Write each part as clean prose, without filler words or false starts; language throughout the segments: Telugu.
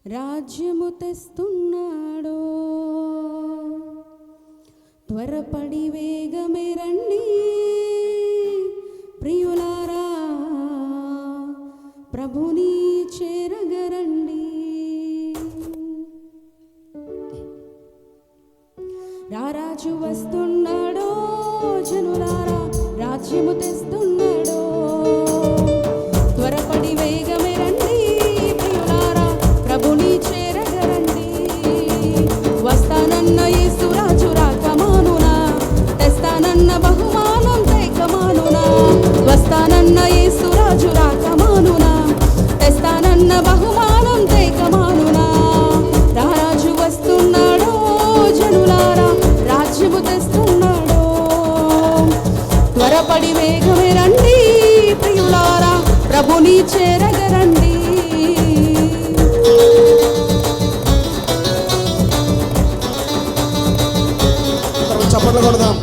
రాజ్యము తెస్తున్నాడో, త్వరపడి వేగమే రండి ప్రియులారా, ప్రభుని చేరగరండి. రారాజు వస్తున్నాడో జనులారా, రాజ్యము తెస్తున్నాడో, త్వరపడి వేగమే రండి ప్రియులారా, ప్రభుని చేరగరండి. వస్తానన్న యేసు రాజు రాకమానునా, తెస్తానన్న బహుమానం తేకమానునా. వస్తానన్న యేసు రాజు రాకమానునా, తెస్తానన్న బహుమానం తేకమానునా. రారాజు వస్తున్నాడో జనులారా, రాజ్యము తెస్తున్నాడో, త్వరపడి వేగమే రండి ప్రియులారా, ప్రభుని చేరగరండి. చప్పట్లు కొడదాం.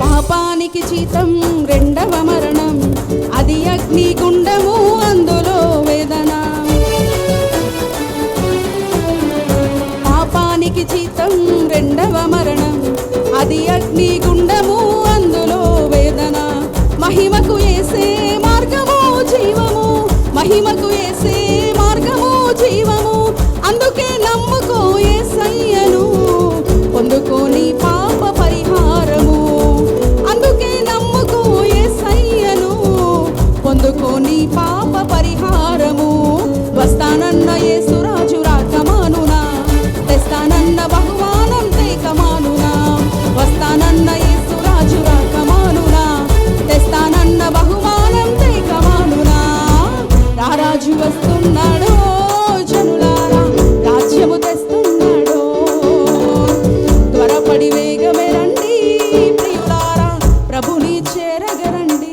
పాపానికి జీతం రెండవ మరణం, అది అగ్ని గుండము, అందులో వేదన. పాపానికి జీతం రెండవ మరణం, అది అగ్ని గుండము, అందులో వేదన. మహిమకు యేసే మార్గము జీవము, మహిమకు యేసే మార్గము జీవము. అందుకే నమ్ముకో యేసయ్యను, పొందుకోని పాప పరిహారము. అందుకే నమ్ముకో యేసయ్యను, పొందుకోని పాప పరిహారము. వస్తానన్న యేసు రాజు రాకమానునా, తెస్తానన్న బహుమానం తేకమానునా. వస్తానన్న యేసు రాజు రాకమానునా, తెస్తానన్న బహుమానం తేకమానునా. రారాజు వస్తున్నాడో జనులారా, రాజ్యము తెస్తున్నాడో, త్వరపడి వేగమే రండి ప్రియులారా, ప్రభుని చేరగరండి.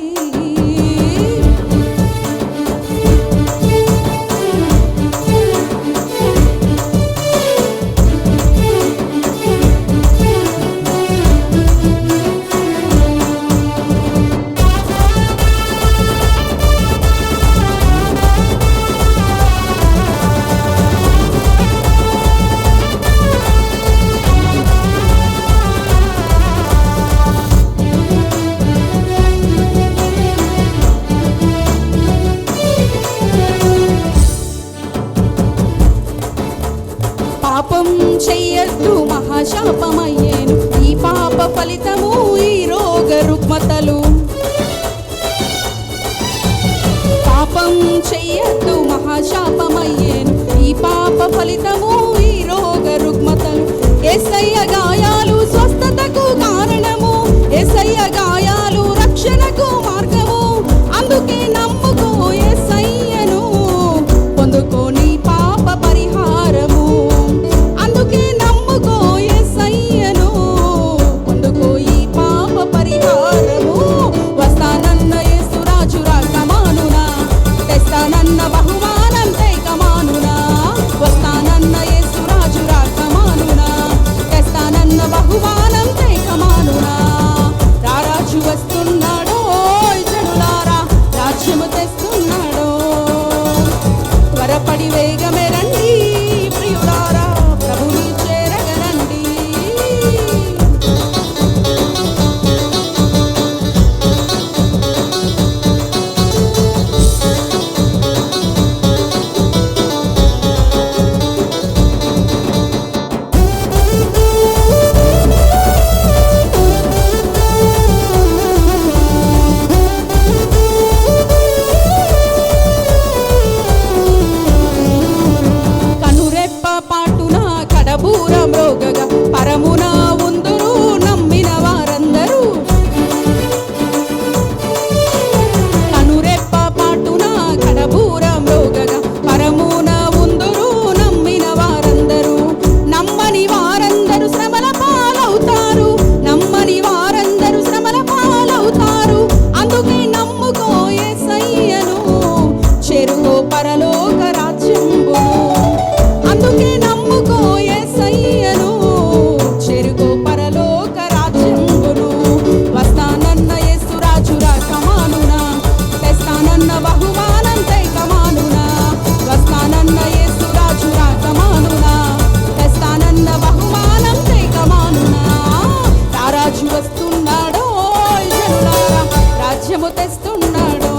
తెస్తున్నాడో.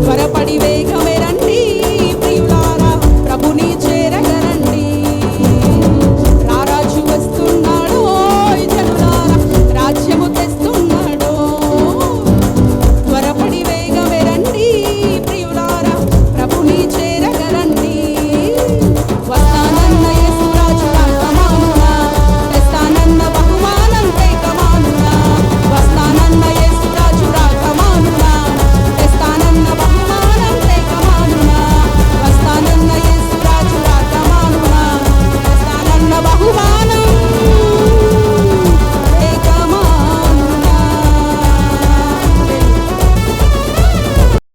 త్వరపడి వేగమే రండి ప్రియులారా, ప్రభుని చేరగరండి. రారాజు వస్తున్నాడో జనులారా, రాజ్యము తెస్తున్నాడో. త్వరపడి వేగమే రండి ప్రియులారా, ప్రభుని చేరగరండి. వస్తానన్న యేసురాజు రాకమానునా, తెస్తానన్న బహుమానం తేకమానునా. వస్తానన్న యేసురాజు రాకమానునా, తెస్తానన్న బహుమానం తేకమానునా. వస్తానన్న యేసురాజు రాకమానునా, తెస్తానన్న బహుమానం